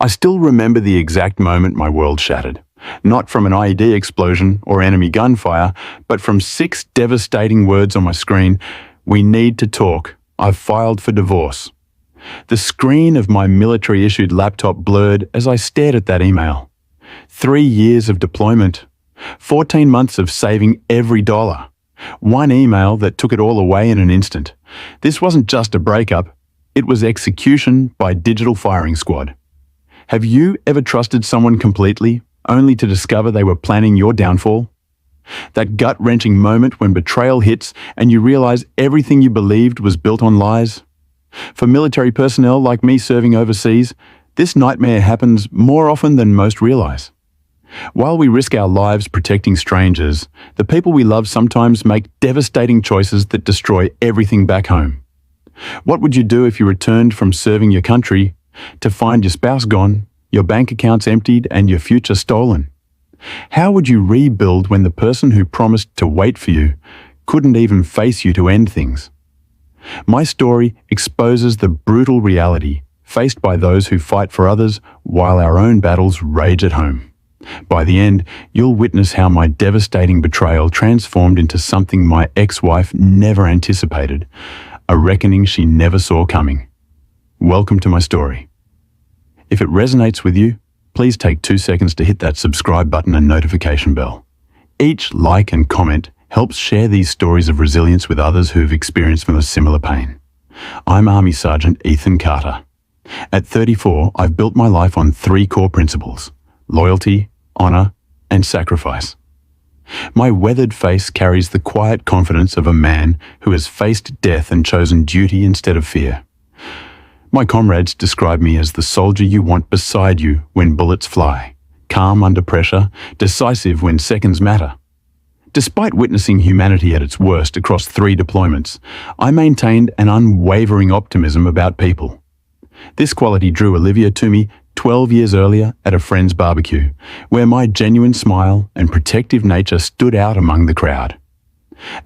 I still remember the exact moment my world shattered. Not from an IED explosion or enemy gunfire, but from 6 devastating words on my screen. "We need to talk. I've filed for divorce." The screen of my military-issued laptop blurred as I stared at that email. 3 years of deployment. 14 months of saving every dollar. One email that took it all away in an instant. This wasn't just a breakup. It was execution by digital firing squad. Have you ever trusted someone completely, only to discover they were planning your downfall? That gut-wrenching moment when betrayal hits and you realize everything you believed was built on lies? For military personnel like me serving overseas, this nightmare happens more often than most realize. While we risk our lives protecting strangers, the people we love sometimes make devastating choices that destroy everything back home. What would you do if you returned from serving your country to find your spouse gone, your bank accounts emptied, and your future stolen? How would you rebuild when the person who promised to wait for you couldn't even face you to end things? My story exposes the brutal reality faced by those who fight for others while our own battles rage at home. By the end, you'll witness how my devastating betrayal transformed into something my ex-wife never anticipated, a reckoning she never saw coming. Welcome to my story. If it resonates with you, please take 2 seconds to hit that subscribe button and notification bell. Each like and comment helps share these stories of resilience with others who've experienced a similar pain. I'm Army Sergeant Ethan Carter. At 34, I've built my life on 3 core principles: loyalty, honor, and sacrifice. My weathered face carries the quiet confidence of a man who has faced death and chosen duty instead of fear. My comrades describe me as the soldier you want beside you when bullets fly, calm under pressure, decisive when seconds matter. Despite witnessing humanity at its worst across 3 deployments, I maintained an unwavering optimism about people. This quality drew Olivia to me 12 years earlier at a friend's barbecue, where my genuine smile and protective nature stood out among the crowd.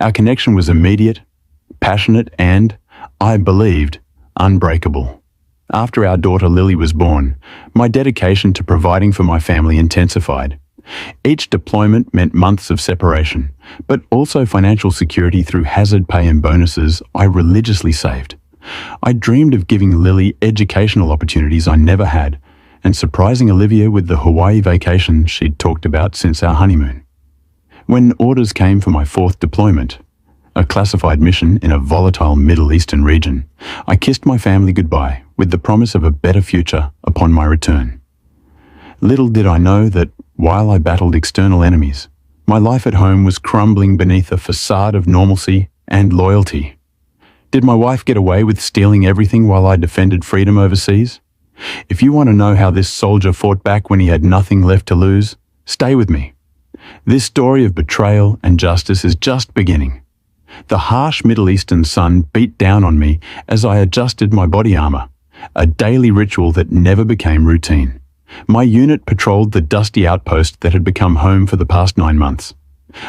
Our connection was immediate, passionate, and, I believed, unbreakable. After our daughter Lily was born, my dedication to providing for my family intensified. Each deployment meant months of separation, but also financial security through hazard pay and bonuses I religiously saved. I dreamed of giving Lily educational opportunities I never had, and surprising Olivia with the Hawaii vacation she'd talked about since our honeymoon. When orders came for my 4th deployment, a classified mission in a volatile Middle Eastern region, I kissed my family goodbye with the promise of a better future upon my return. Little did I know that, while I battled external enemies, my life at home was crumbling beneath a facade of normalcy and loyalty. Did my wife get away with stealing everything while I defended freedom overseas? If you want to know how this soldier fought back when he had nothing left to lose, stay with me. This story of betrayal and justice is just beginning. The harsh Middle Eastern sun beat down on me as I adjusted my body armor, a daily ritual that never became routine. My unit patrolled the dusty outpost that had become home for the past 9 months.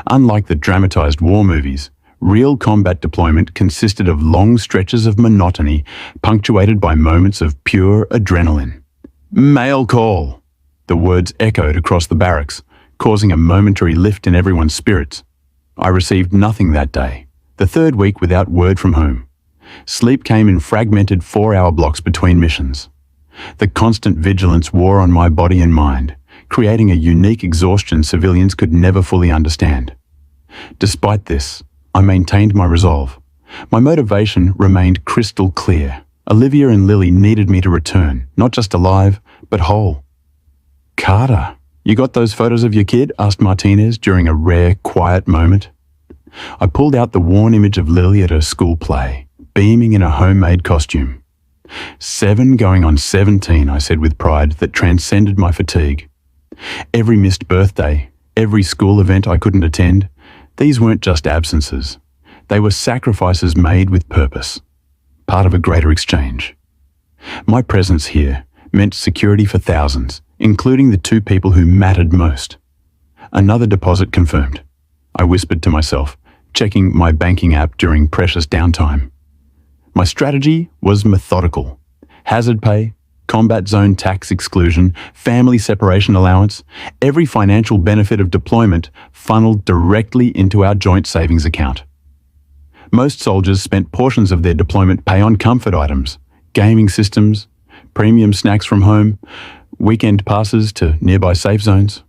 Unlike the dramatized war movies, real combat deployment consisted of long stretches of monotony, punctuated by moments of pure adrenaline. "Mail call!" The words echoed across the barracks, causing a momentary lift in everyone's spirits. I received nothing that day, the 3rd week without word from home. Sleep came in fragmented 4-hour blocks between missions. The constant vigilance wore on my body and mind, creating a unique exhaustion civilians could never fully understand. Despite this, I maintained my resolve. My motivation remained crystal clear. Olivia and Lily needed me to return, not just alive, but whole. "Carter, you got those photos of your kid?" asked Martinez during a rare, quiet moment. I pulled out the worn image of Lily at her school play, beaming in a homemade costume. 7 going on 17, I said with pride that transcended my fatigue. Every missed birthday, every school event I couldn't attend, these weren't just absences. They were sacrifices made with purpose, part of a greater exchange. My presence here meant security for thousands, including the 2 people who mattered most. Another deposit confirmed, I whispered to myself, checking my banking app during precious downtime. My strategy was methodical. Hazard pay, combat zone tax exclusion, family separation allowance, every financial benefit of deployment funneled directly into our joint savings account. Most soldiers spent portions of their deployment pay on comfort items, gaming systems, premium snacks from home, weekend passes to nearby safe zones.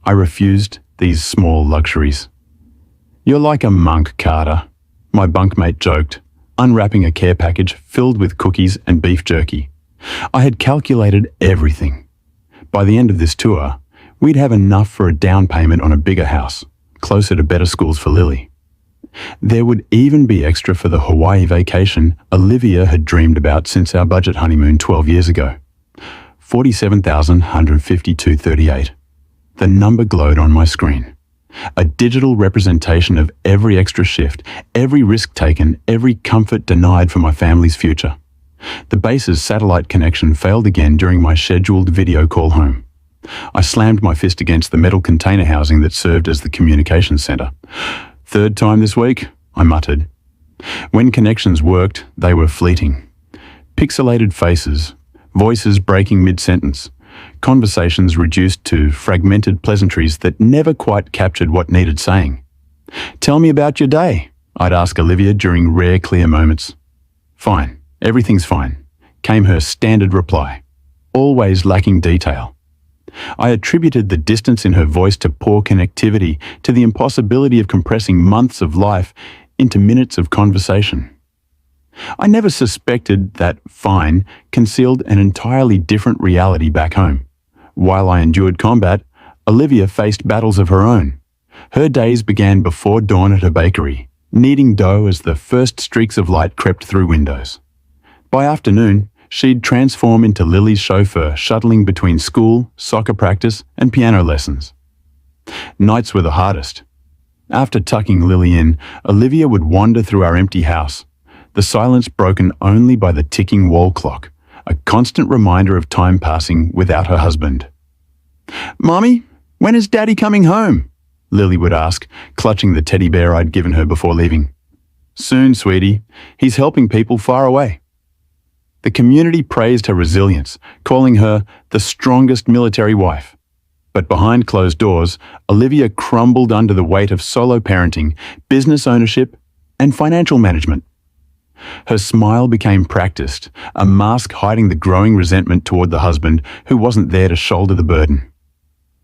I refused these small luxuries. "You're like a monk, Carter," my bunkmate joked, unwrapping a care package filled with cookies and beef jerky. I had calculated everything. By the end of this tour, we'd have enough for a down payment on a bigger house, closer to better schools for Lily. There would even be extra for the Hawaii vacation Olivia had dreamed about since our budget honeymoon 12 years ago. $47,152.38. The number glowed on my screen. A digital representation of every extra shift, every risk taken, every comfort denied for my family's future. The base's satellite connection failed again during my scheduled video call home. I slammed my fist against the metal container housing that served as the communications center. "Third time this week," I muttered. When connections worked, they were fleeting. Pixelated faces, voices breaking mid-sentence, conversations reduced to fragmented pleasantries that never quite captured what needed saying. "Tell me about your day," I'd ask Olivia during rare clear moments. "Fine, everything's fine," came her standard reply, always lacking detail. I attributed the distance in her voice to poor connectivity, to the impossibility of compressing months of life into minutes of conversation. I never suspected that fine concealed an entirely different reality back home. While I endured combat, Olivia faced battles of her own. Her days began before dawn at her bakery, kneading dough as the first streaks of light crept through windows. By afternoon, she'd transform into Lily's chauffeur, shuttling between school, soccer practice, and piano lessons. Nights were the hardest. After tucking Lily in, Olivia would wander through our empty house, the silence broken only by the ticking wall clock, a constant reminder of time passing without her husband. "Mommy, when is Daddy coming home?" Lily would ask, clutching the teddy bear I'd given her before leaving. "Soon, sweetie. He's helping people far away." The community praised her resilience, calling her the strongest military wife. But behind closed doors, Olivia crumbled under the weight of solo parenting, business ownership, and financial management. Her smile became practiced, a mask hiding the growing resentment toward the husband who wasn't there to shoulder the burden.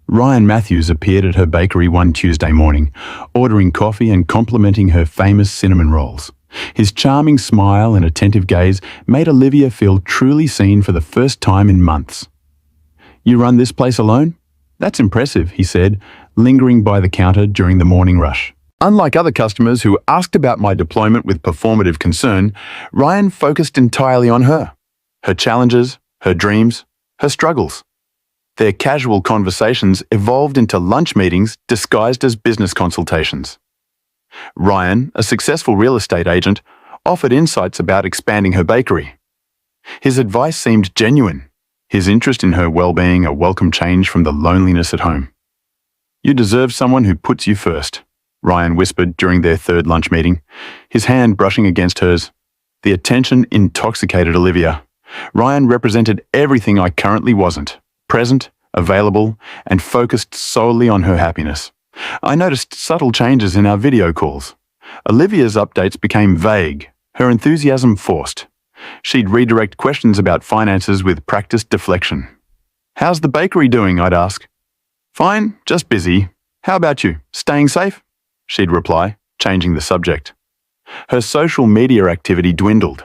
Ryan Matthews appeared at her bakery one Tuesday morning, ordering coffee and complimenting her famous cinnamon rolls. His charming smile and attentive gaze made Olivia feel truly seen for the first time in months. "You run this place alone? That's impressive," he said, lingering by the counter during the morning rush. Unlike other customers who asked about my deployment with performative concern, Ryan focused entirely on her challenges, her dreams, her struggles. Their casual conversations evolved into lunch meetings disguised as business consultations. Ryan, a successful real estate agent, offered insights about expanding her bakery. His advice seemed genuine, his interest in her well-being a welcome change from the loneliness at home. "You deserve someone who puts you first," Ryan whispered during their third lunch meeting, his hand brushing against hers. The attention intoxicated Olivia. Ryan represented everything I currently wasn't: present, available, and focused solely on her happiness. I noticed subtle changes in our video calls. Olivia's updates became vague, her enthusiasm forced. She'd redirect questions about finances with practiced deflection. "How's the bakery doing?" I'd ask. "Fine, just busy. How about you? Staying safe?" She'd reply, changing the subject. Her social media activity dwindled.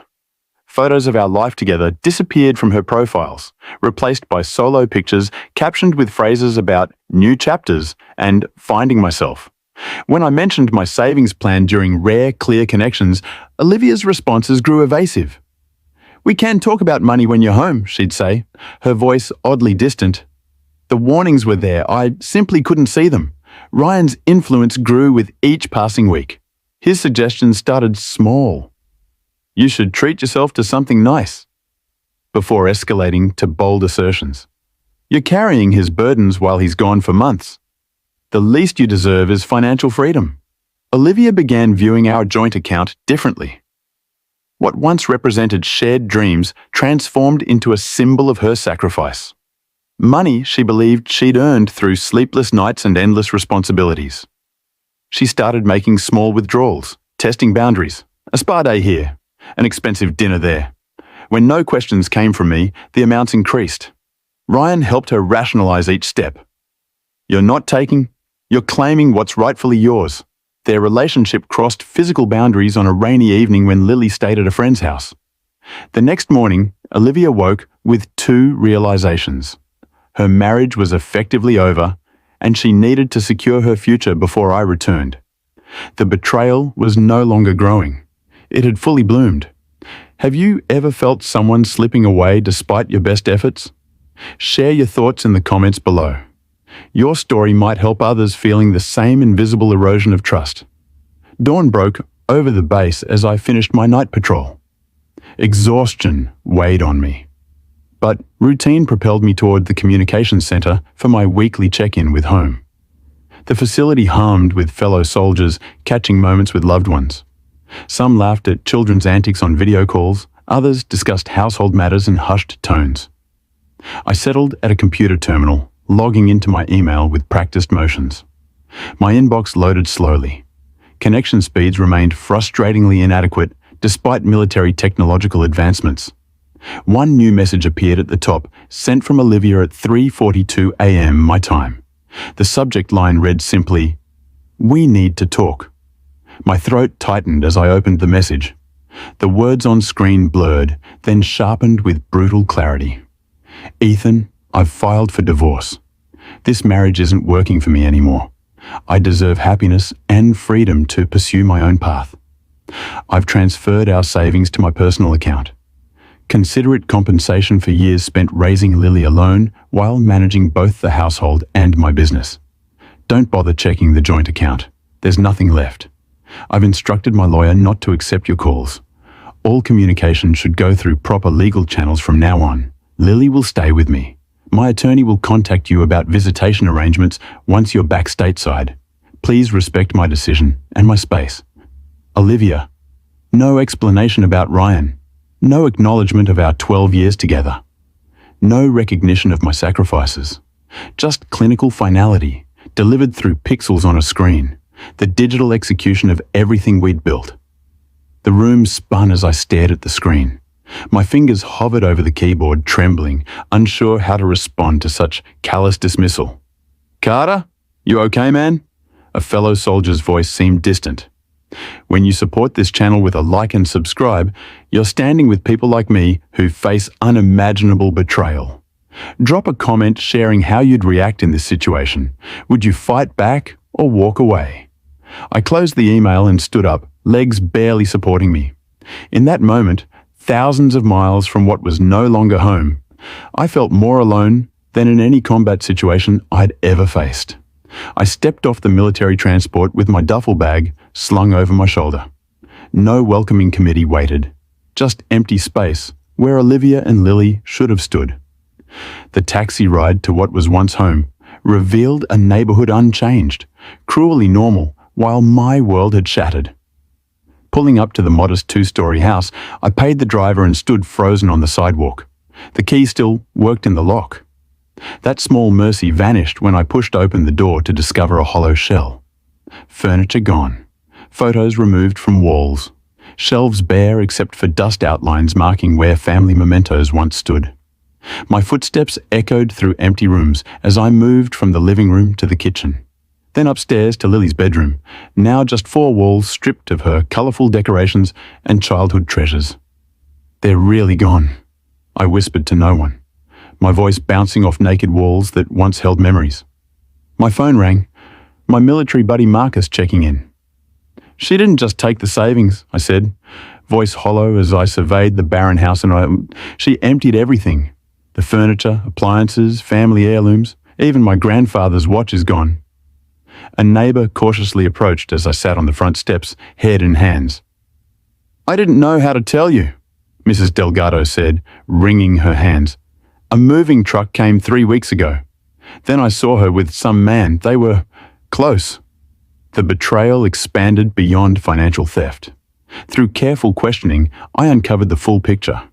Photos of our life together disappeared from her profiles, replaced by solo pictures captioned with phrases about new chapters and finding myself. When I mentioned my savings plan during rare, clear connections, Olivia's responses grew evasive. "We can talk about money when you're home," she'd say, her voice oddly distant. The warnings were there, I simply couldn't see them. Ryan's influence grew with each passing week. His suggestions started small. "You should treat yourself to something nice," before escalating to bold assertions. "You're carrying his burdens while he's gone for months. The least you deserve is financial freedom." Olivia began viewing our joint account differently. What once represented shared dreams transformed into a symbol of her sacrifice. Money she believed she'd earned through sleepless nights and endless responsibilities. She started making small withdrawals, testing boundaries, a spa day here, an expensive dinner there. When no questions came from me, the amounts increased. Ryan helped her rationalize each step. You're not taking, you're claiming what's rightfully yours. Their relationship crossed physical boundaries on a rainy evening when Lily stayed at a friend's house. The next morning, Olivia woke with two realizations. Her marriage was effectively over, and she needed to secure her future before I returned. The betrayal was no longer growing. It had fully bloomed. Have you ever felt someone slipping away despite your best efforts? Share your thoughts in the comments below. Your story might help others feeling the same invisible erosion of trust. Dawn broke over the base as I finished my night patrol. Exhaustion weighed on me. But routine propelled me toward the communications center for my weekly check-in with home. The facility hummed with fellow soldiers catching moments with loved ones. Some laughed at children's antics on video calls, others discussed household matters in hushed tones. I settled at a computer terminal, logging into my email with practiced motions. My inbox loaded slowly. Connection speeds remained frustratingly inadequate despite military technological advancements. One new message appeared at the top, sent from Olivia at 3:42 a.m. my time. The subject line read simply, "We need to talk." My throat tightened as I opened the message. The words on screen blurred, then sharpened with brutal clarity. "Ethan, I've filed for divorce. This marriage isn't working for me anymore. I deserve happiness and freedom to pursue my own path. I've transferred our savings to my personal account. Consider it compensation for years spent raising Lily alone while managing both the household and my business. Don't bother checking the joint account. There's nothing left. I've instructed my lawyer not to accept your calls. All communication should go through proper legal channels from now on. Lily will stay with me. My attorney will contact you about visitation arrangements once you're back stateside. Please respect my decision and my space. Olivia." No explanation about Ryan. No acknowledgement of our 12 years together. No recognition of my sacrifices. Just clinical finality, delivered through pixels on a screen. The digital execution of everything we'd built. The room spun as I stared at the screen. My fingers hovered over the keyboard, trembling, unsure how to respond to such callous dismissal. "Carter, you okay, man?" A fellow soldier's voice seemed distant. When you support this channel with a like and subscribe, you're standing with people like me who face unimaginable betrayal. Drop a comment sharing how you'd react in this situation. Would you fight back or walk away? I closed the email and stood up, legs barely supporting me. In that moment, thousands of miles from what was no longer home, I felt more alone than in any combat situation I'd ever faced. I stepped off the military transport with my duffel bag slung over my shoulder. No welcoming committee waited, just empty space where Olivia and Lily should have stood. The taxi ride to what was once home revealed a neighborhood unchanged, cruelly normal, while my world had shattered. Pulling up to the modest two-story house, I paid the driver and stood frozen on the sidewalk. The key still worked in the lock. That small mercy vanished when I pushed open the door to discover a hollow shell. Furniture gone. Photos removed from walls. Shelves bare except for dust outlines marking where family mementos once stood. My footsteps echoed through empty rooms as I moved from the living room to the kitchen. Then upstairs to Lily's bedroom, now just 4 walls stripped of her colorful decorations and childhood treasures. "They're really gone," I whispered to no one, my voice bouncing off naked walls that once held memories. My phone rang, my military buddy Marcus checking in. "She didn't just take the savings," I said, voice hollow as I surveyed the barren house, and she emptied everything. The furniture, appliances, family heirlooms, even my grandfather's watch is gone. A neighbor cautiously approached as I sat on the front steps, head in hands. "I didn't know how to tell you," Mrs. Delgado said, wringing her hands. "A moving truck came 3 weeks ago. Then I saw her with some man. They were close." The betrayal expanded beyond financial theft. Through careful questioning, I uncovered the full picture.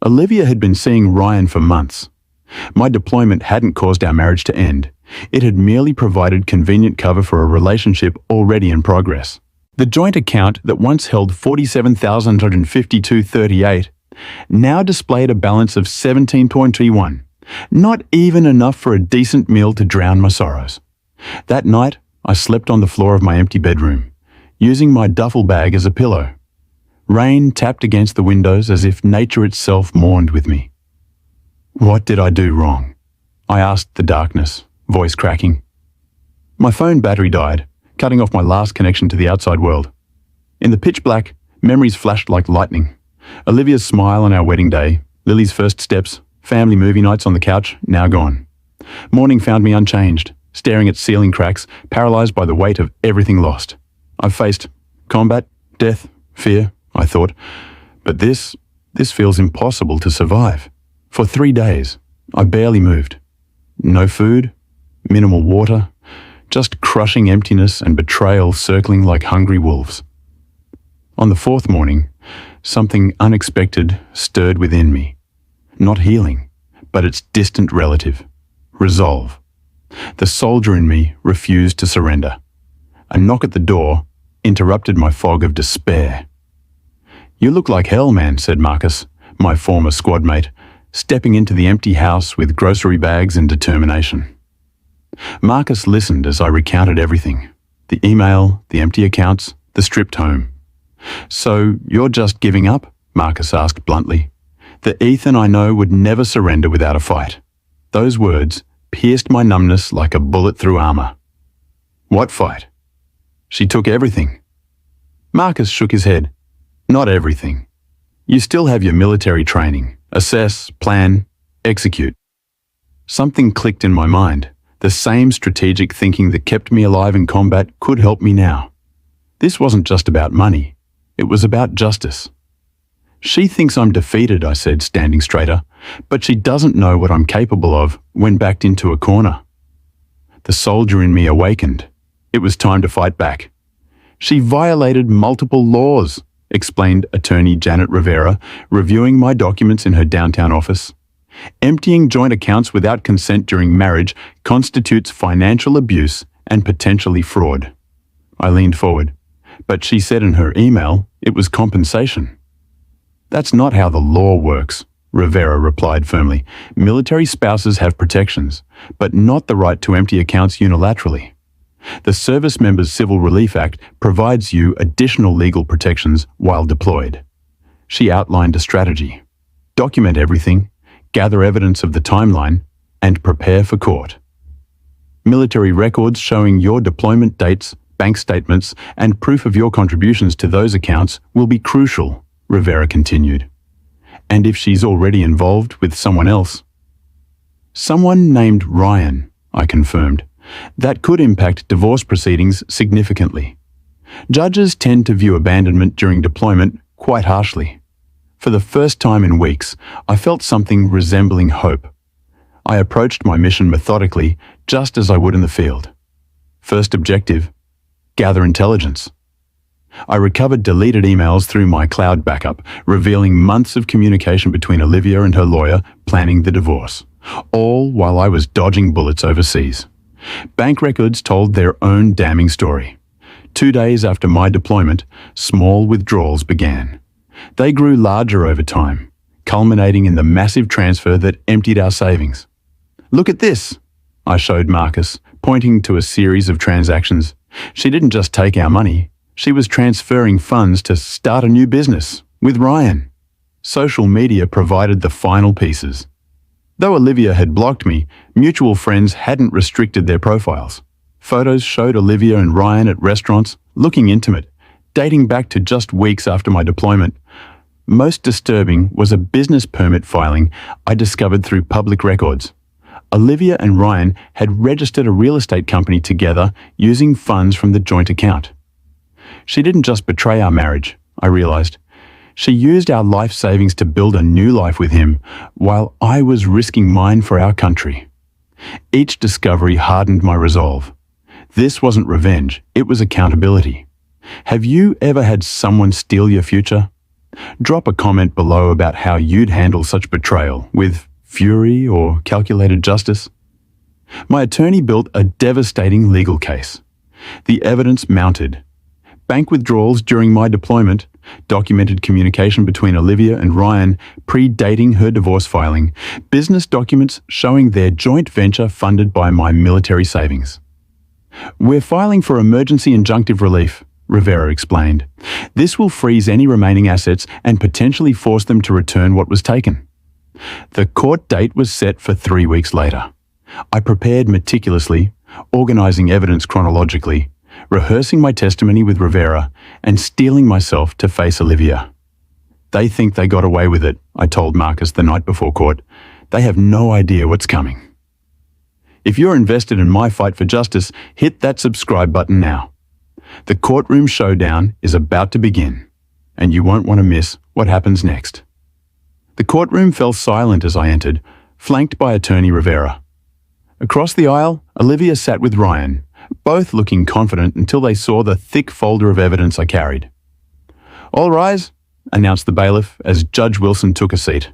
Olivia had been seeing Ryan for months. My deployment hadn't caused our marriage to end. It had merely provided convenient cover for a relationship already in progress. The joint account that once held $47,152.38 now displayed a balance of $17.31, not even enough for a decent meal to drown my sorrows. That night, I slept on the floor of my empty bedroom, using my duffel bag as a pillow. Rain tapped against the windows as if nature itself mourned with me. What did I do wrong? I asked the darkness, voice cracking. My phone battery died, cutting off my last connection to the outside world. In the pitch black, memories flashed like lightning. Olivia's smile on our wedding day, Lily's first steps, family movie nights on the couch, now gone. Morning found me unchanged, staring at ceiling cracks, paralyzed by the weight of everything lost. I've faced combat, death, fear, I thought, but this feels impossible to survive. For 3 days, I barely moved. No food, minimal water, just crushing emptiness and betrayal circling like hungry wolves. On the fourth morning, something unexpected stirred within me. Not healing, but its distant relative, resolve. The soldier in me refused to surrender. A knock at the door interrupted my fog of despair. "You look like hell, man," said Marcus, my former squad mate, stepping into the empty house with grocery bags and determination. Marcus listened as I recounted everything. The email, the empty accounts, the stripped home. "So you're just giving up?" Marcus asked bluntly. "The Ethan I know would never surrender without a fight." Those words pierced my numbness like a bullet through armor. "What fight?" "She took everything." Marcus shook his head. "Not everything. You still have your military training. Assess, plan, execute." Something clicked in my mind. The same strategic thinking that kept me alive in combat could help me now. This wasn't just about money. It was about justice. "She thinks I'm defeated," I said, standing straighter, "but she doesn't know what I'm capable of when backed into a corner." The soldier in me awakened. It was time to fight back. "She violated multiple laws," explained attorney Janet Rivera, reviewing my documents in her downtown office. "Emptying joint accounts without consent during marriage constitutes financial abuse and potentially fraud." I leaned forward, but she said in her email it was compensation. "That's not how the law works," Rivera replied firmly. "Military spouses have protections, but not the right to empty accounts unilaterally. The Service Members Civil Relief Act provides you additional legal protections while deployed." She outlined a strategy. Document everything, gather evidence of the timeline, and prepare for court. Military records showing your deployment dates, bank statements, and proof of your contributions to those accounts will be crucial, Rivera continued. "And if she's already involved with someone else?" "Someone named Ryan," I confirmed. "That could impact divorce proceedings significantly. Judges tend to view abandonment during deployment quite harshly." For the first time in weeks, I felt something resembling hope. I approached my mission methodically, just as I would in the field. First objective: gather intelligence. I recovered deleted emails through my cloud backup, revealing months of communication between Olivia and her lawyer planning the divorce, all while I was dodging bullets overseas. Bank records told their own damning story. 2 days after my deployment, small withdrawals began. They grew larger over time, culminating in the massive transfer that emptied our savings. "Look at this," I showed Marcus, pointing to a series of transactions. She didn't just take our money, she was transferring funds to start a new business with Ryan. Social media provided the final pieces. Though Olivia had blocked me, mutual friends hadn't restricted their profiles. Photos showed Olivia and Ryan at restaurants, looking intimate, dating back to just weeks after my deployment. Most disturbing was a business permit filing I discovered through public records. Olivia and Ryan had registered a real estate company together using funds from the joint account. She didn't just betray our marriage, I realized. She used our life savings to build a new life with him, while I was risking mine for our country. Each discovery hardened my resolve. This wasn't revenge, it was accountability. Have you ever had someone steal your future? Drop a comment below about how you'd handle such betrayal, with fury or calculated justice. My attorney built a devastating legal case. The evidence mounted. Bank withdrawals during my deployment, documented communication between Olivia and Ryan predating her divorce filing, business documents showing their joint venture funded by my military savings. "We're filing for emergency injunctive relief," Rivera explained. "This will freeze any remaining assets and potentially force them to return what was taken." The court date was set for 3 weeks later. I prepared meticulously, organizing evidence chronologically, rehearsing my testimony with Rivera, and steeling myself to face Olivia. "They think they got away with it," I told Marcus the night before court. "They have no idea what's coming." If you're invested in my fight for justice, hit that subscribe button now. The courtroom showdown is about to begin, and you won't want to miss what happens next. The courtroom fell silent as I entered, flanked by Attorney Rivera. Across the aisle, Olivia sat with Ryan, both looking confident until they saw the thick folder of evidence I carried. "All rise," announced the bailiff as Judge Wilson took a seat.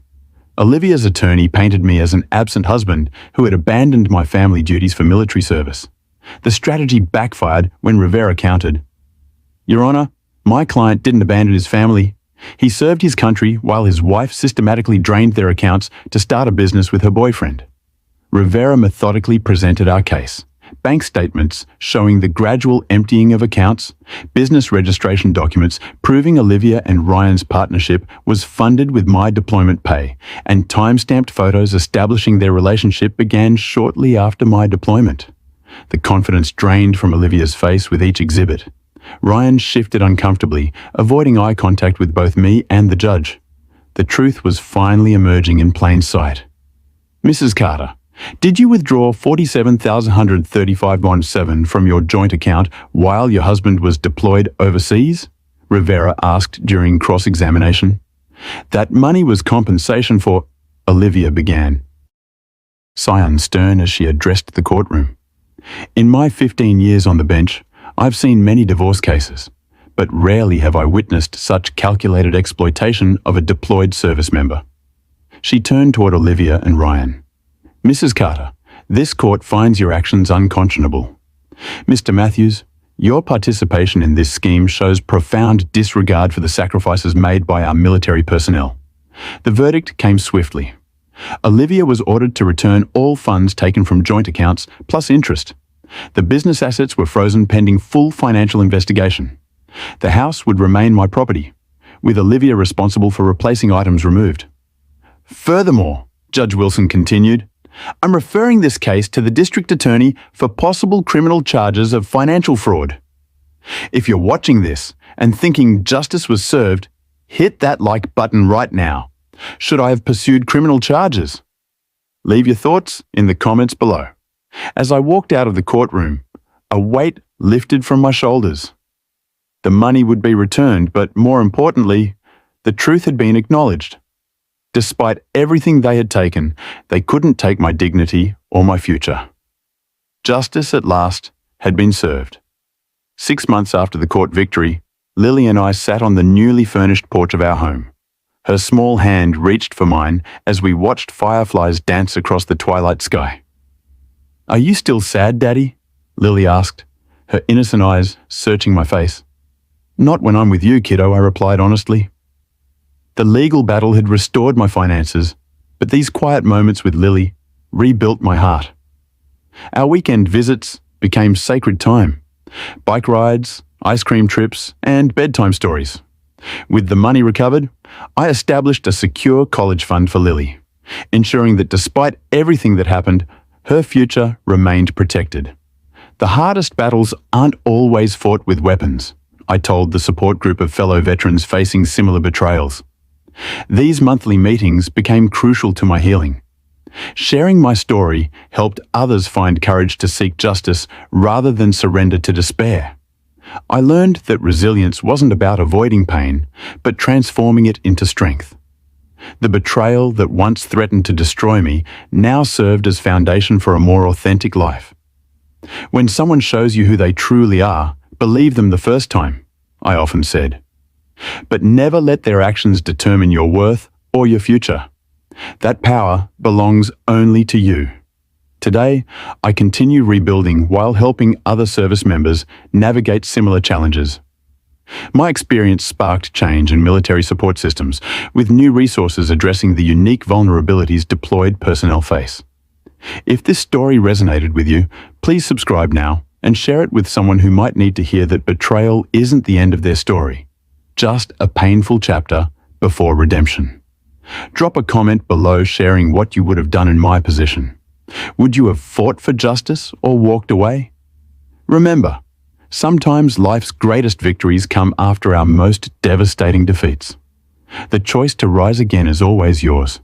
Olivia's attorney painted me as an absent husband who had abandoned my family duties for military service. The strategy backfired when Rivera countered. "Your Honor, my client didn't abandon his family. He served his country while his wife systematically drained their accounts to start a business with her boyfriend." Rivera methodically presented our case. Bank statements showing the gradual emptying of accounts, business registration documents proving Olivia and Ryan's partnership was funded with my deployment pay, and time-stamped photos establishing their relationship began shortly after my deployment. The confidence drained from Olivia's face with each exhibit. Ryan shifted uncomfortably, avoiding eye contact with both me and the judge. The truth was finally emerging in plain sight. "Mrs. Carter, did you withdraw $47,135.17 from your joint account while your husband was deployed overseas?" Rivera asked during cross-examination. "That money was compensation for—" Olivia began, Sion stern as she addressed the courtroom. "In my 15 years on the bench, I've seen many divorce cases, but rarely have I witnessed such calculated exploitation of a deployed service member." She turned toward Olivia and Ryan. "Mrs. Carter, this court finds your actions unconscionable. Mr. Matthews, your participation in this scheme shows profound disregard for the sacrifices made by our military personnel." The verdict came swiftly. Olivia was ordered to return all funds taken from joint accounts, plus interest. The business assets were frozen pending full financial investigation. The house would remain my property, with Olivia responsible for replacing items removed. "Furthermore," Judge Wilson continued, "I'm referring this case to the district attorney for possible criminal charges of financial fraud. If you're watching this and thinking justice was served, hit that like button right now. Should I have pursued criminal charges? Leave your thoughts in the comments below." As I walked out of the courtroom, a weight lifted from my shoulders. The money would be returned, but more importantly, the truth had been acknowledged. Despite everything they had taken, they couldn't take my dignity or my future. Justice at last had been served. 6 months after the court victory, Lily and I sat on the newly furnished porch of our home. Her small hand reached for mine as we watched fireflies dance across the twilight sky. "Are you still sad, Daddy?" Lily asked, her innocent eyes searching my face. "Not when I'm with you, kiddo," I replied honestly. The legal battle had restored my finances, but these quiet moments with Lily rebuilt my heart. Our weekend visits became sacred time. Bike rides, ice cream trips, and bedtime stories. With the money recovered, I established a secure college fund for Lily, ensuring that despite everything that happened, her future remained protected. "The hardest battles aren't always fought with weapons," I told the support group of fellow veterans facing similar betrayals. These monthly meetings became crucial to my healing. Sharing my story helped others find courage to seek justice rather than surrender to despair. I learned that resilience wasn't about avoiding pain, but transforming it into strength. The betrayal that once threatened to destroy me now served as foundation for a more authentic life. When someone shows you who they truly are, believe them the first time. I often said. But never let their actions determine your worth or your future. That power belongs only to you. Today, I continue rebuilding while helping other service members navigate similar challenges. My experience sparked change in military support systems, with new resources addressing the unique vulnerabilities deployed personnel face. If this story resonated with you, please subscribe now and share it with someone who might need to hear that betrayal isn't the end of their story, just a painful chapter before redemption. Drop a comment below sharing what you would have done in my position. Would you have fought for justice or walked away? Remember, sometimes life's greatest victories come after our most devastating defeats. The choice to rise again is always yours.